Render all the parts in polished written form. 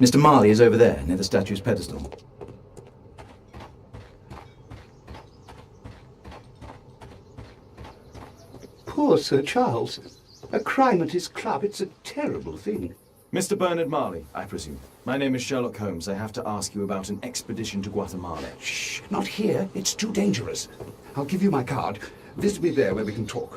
Mr. Marley is over there, near the statue's pedestal. Poor Sir Charles. A crime at his club. It's a terrible thing. Mr. Bernard Marley, I presume. My name is Sherlock Holmes. I have to ask you about an expedition to Guatemala. Shh, not here. It's too dangerous. I'll give you my card. Visit me there where we can talk.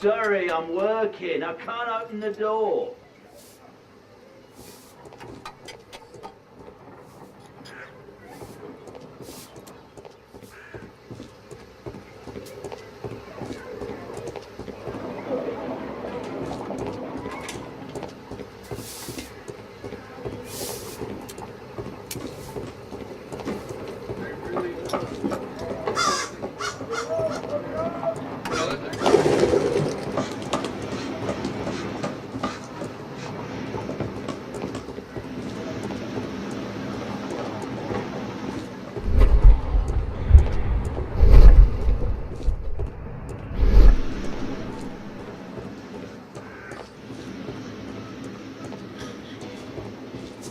Sorry, I'm working. I can't open the door.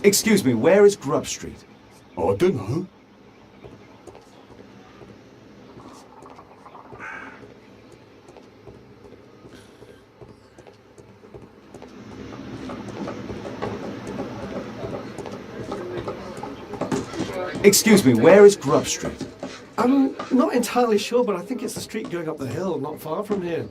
Excuse me, where is Grub Street? I don't know. Excuse me, where is Grub Street? I'm not entirely sure, but I think it's the street going up the hill, not far from here.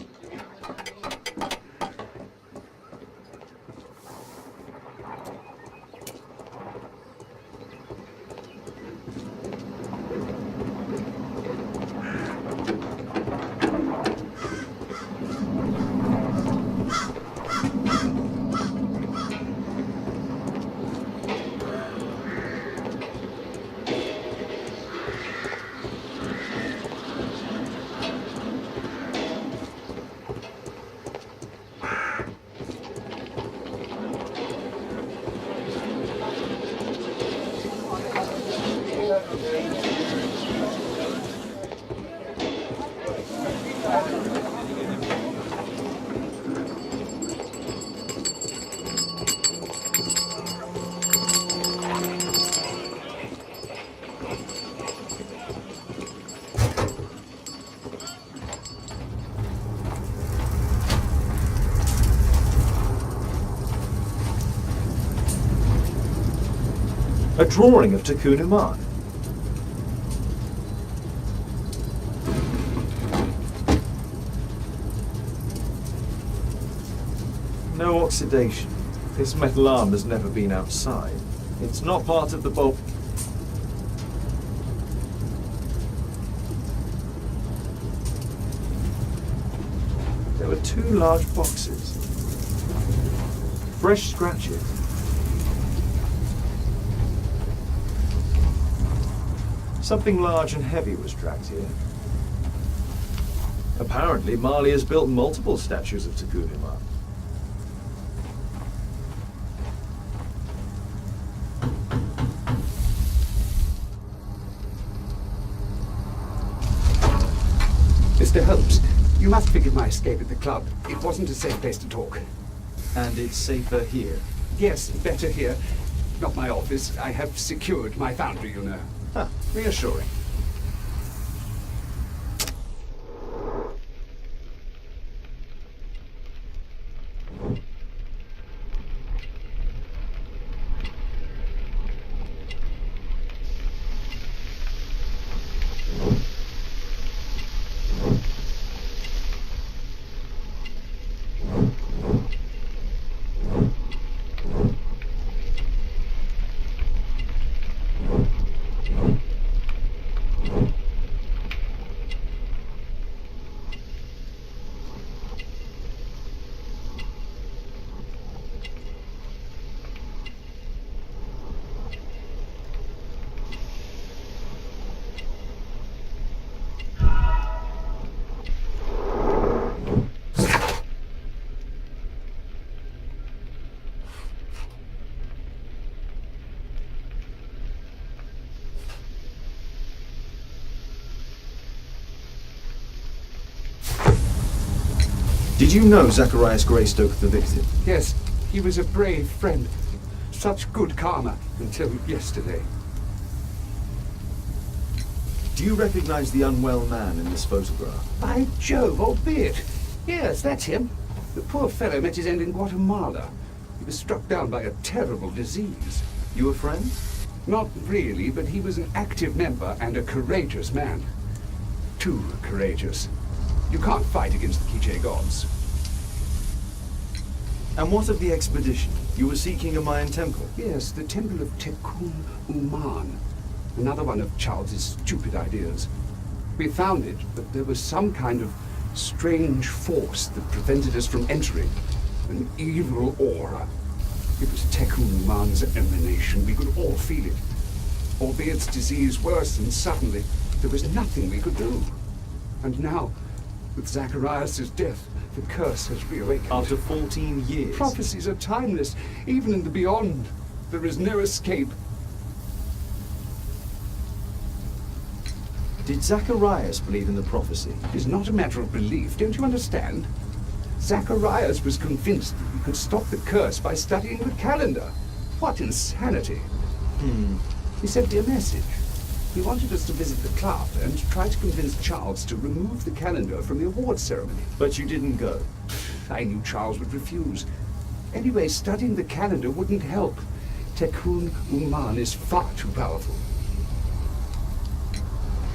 A drawing of Takunu Man. No oxidation. This metal arm has never been outside. It's not part of the bulk. There were two large boxes. Fresh scratches. Something large and heavy was dragged here. Apparently, Marley has built multiple statues of Takunu Man. Mr. Holmes, you must forgive my escape at the club. It wasn't a safe place to talk. And it's safer here. Yes, better here. Not my office. I have secured my foundry, you know. Reassuring. Did you know Zacharias Greystoke, the victim? Yes, he was a brave friend. Such good karma until yesterday. Do you recognize the unwell man in this photograph? By Jove, albeit. Yes, that's him. The poor fellow met his end in Guatemala. He was struck down by a terrible disease. You were friends? Not really, but he was an active member and a courageous man. Too courageous. You can't fight against the Quiche gods. And what of the expedition? You were seeking a Mayan temple? Yes, the temple of Tekun Uman. Another one of Charles's stupid ideas. We found it, but there was some kind of strange force that prevented us from entering. An evil aura. It was Tekun Uman's emanation. We could all feel it. Albeit its disease worsened suddenly, there was nothing we could do. And now, with Zacharias' death, the curse has reawakened. After 14 years? Prophecies are timeless. Even in the beyond, there is no escape. Did Zacharias believe in the prophecy? It is not a matter of belief, don't you understand? Zacharias was convinced that we could stop the curse by studying the calendar. What insanity! He sent me a message. He wanted us to visit the club and try to convince Charles to remove the calendar from the awards ceremony. But you didn't go. I knew Charles would refuse. Anyway, studying the calendar wouldn't help. Tekun Uman is far too powerful.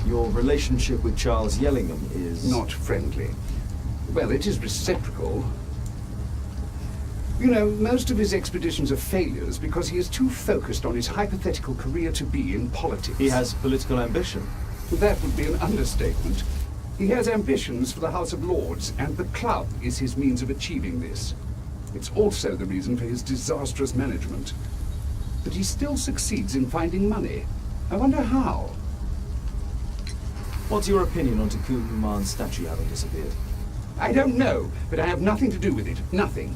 Your relationship with Charles Yellingham is... Not friendly. Well, it is reciprocal. You know, most of his expeditions are failures because he is too focused on his hypothetical career to be in politics. He has political ambition. That would be an understatement. He has ambitions for the House of Lords, and the club is his means of achieving this. It's also the reason for his disastrous management. But he still succeeds in finding money. I wonder how. What's your opinion on Tekun Uman's statue having disappeared? I don't know, but I have nothing to do with it. Nothing.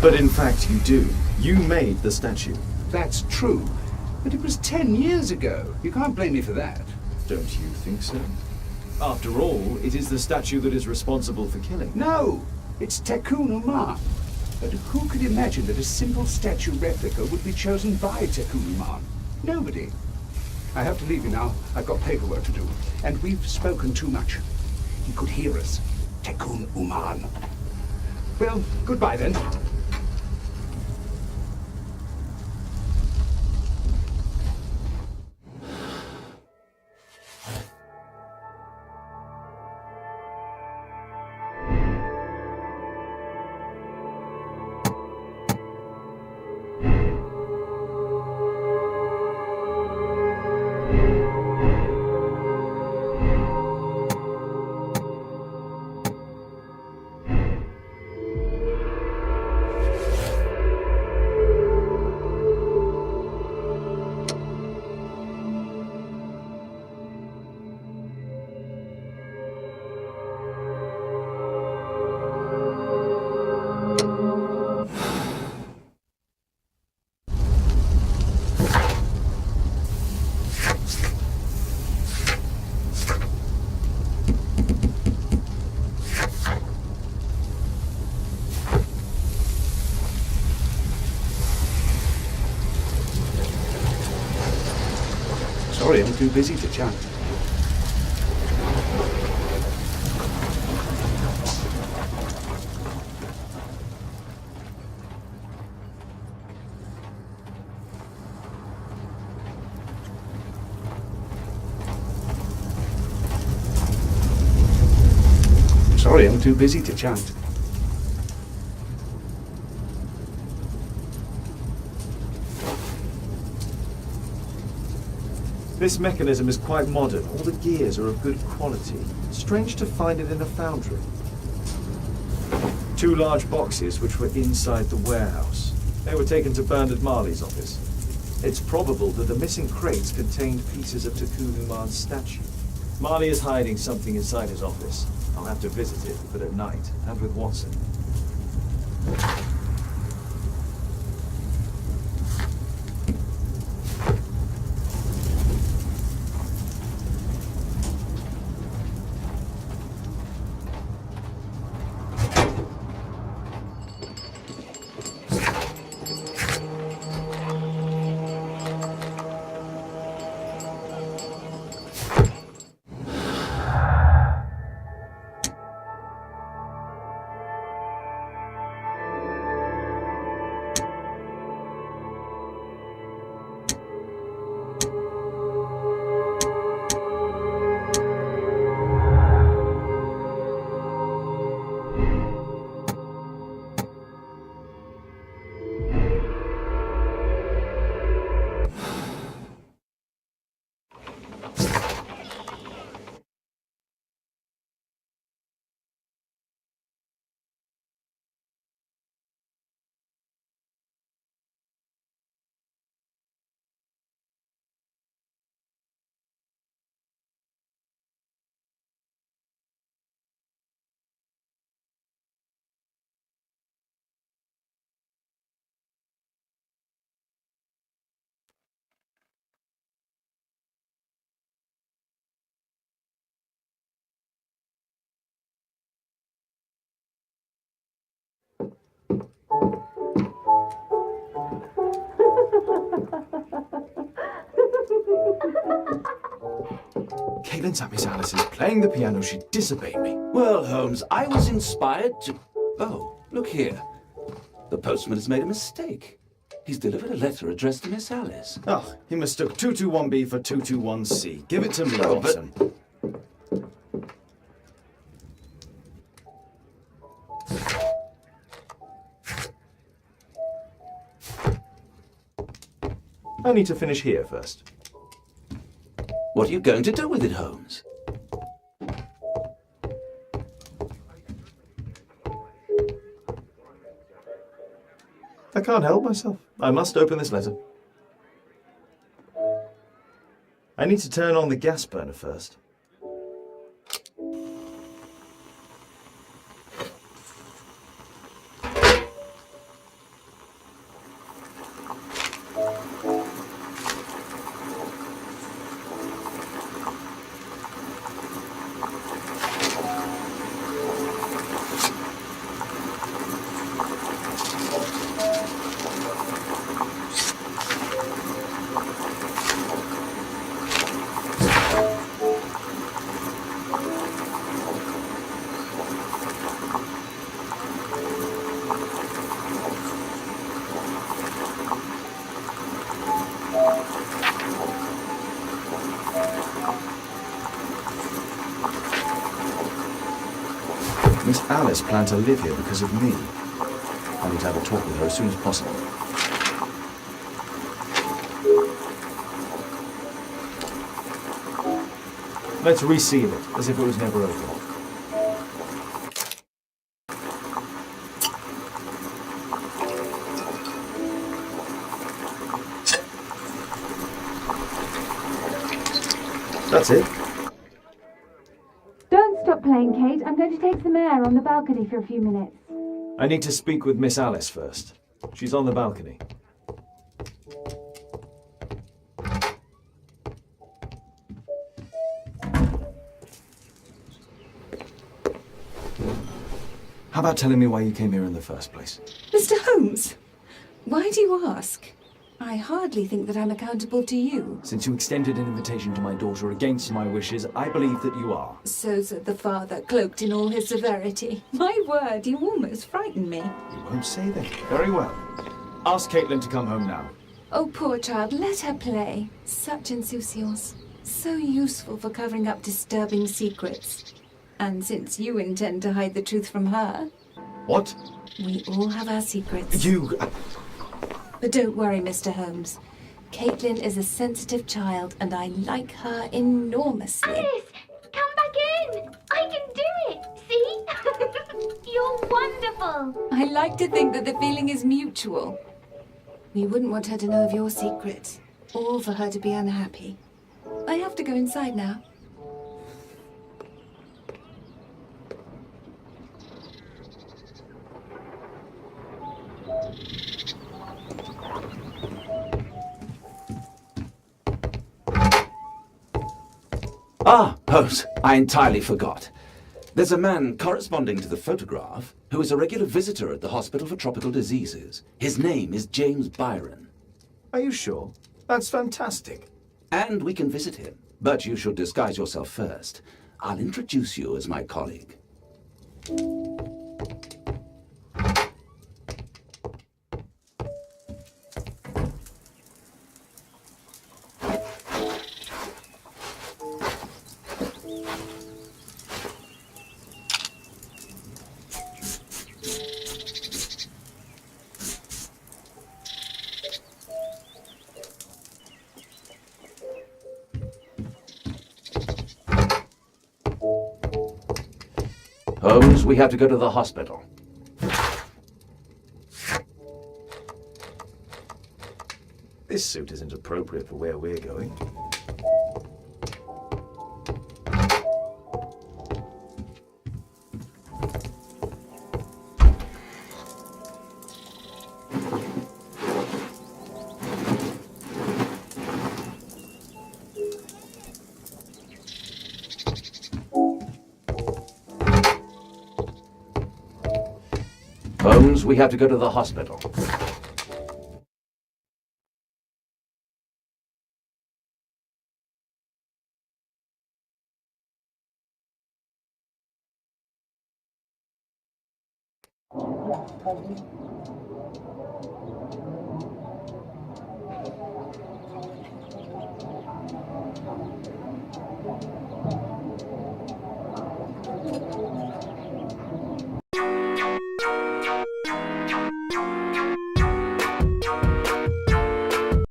But in fact you do. You made the statue. That's true. But it was 10 years ago. You can't blame me for that. Don't you think so? After all, it is the statue that is responsible for killing. No! It's Tekun Uman. But who could imagine that a simple statue replica would be chosen by Tekun Uman? Nobody. I have to leave you now. I've got paperwork to do. And we've spoken too much. He could hear us. Tekun Uman. Well, goodbye then. Sorry, I'm too busy to chat. Sorry, I'm too busy to chat. This mechanism is quite modern. All the gears are of good quality. Strange to find it in a foundry. 2 large boxes which were inside the warehouse. They were taken to Bernard Marley's office. It's probable that the missing crates contained pieces of Tekun Uman's statue. Marley is hiding something inside his office. I'll have to visit it, but at night, and with Watson. Caitlin's at Miss Alice's playing the piano. She disobeyed me. Well, Holmes, I was inspired to... Oh, look here. The postman has made a mistake. He's delivered a letter addressed to Miss Alice. Oh, he mistook 221B for 221C. Give it to me, Oh, but- Watson. I need to finish here first. What are you going to do with it, Holmes? I can't help myself. I must open this letter. I need to turn on the gas burner first. Miss Alice planned to live here because of me. I need to have a talk with her as soon as possible. Let's reseal it, as if it was never opened. That's it. Don't stop playing, Kate. I'm going to take some air on the balcony for a few minutes. I need to speak with Miss Alice first. She's on the balcony. How about telling me why you came here in the first place? Mr. Holmes, why do you ask? I hardly think that I'm accountable to you. Since you extended an invitation to my daughter against my wishes, I believe that you are. So said the father, cloaked in all his severity. My word, you almost frightened me. You won't say that. Very well. Ask Caitlin to come home now. Oh, poor child, let her play. Such insouciance. So useful for covering up disturbing secrets. And since you intend to hide the truth from her... What? We all have our secrets. You... But don't worry, Mr. Holmes. Caitlin is a sensitive child, and I like her enormously. Alice, come back in. I can do it. See? You're wonderful. I like to think that the feeling is mutual. We wouldn't want her to know of your secret, or for her to be unhappy. I have to go inside now. Ah, Holmes, I entirely forgot. There's a man corresponding to the photograph who is a regular visitor at the Hospital for Tropical Diseases. His name is James Byron. Are you sure? That's fantastic. And we can visit him, but you should disguise yourself first. I'll introduce you as my colleague. Holmes, we have to go to the hospital. This suit isn't appropriate for where we're going. Holmes, we have to go to the hospital.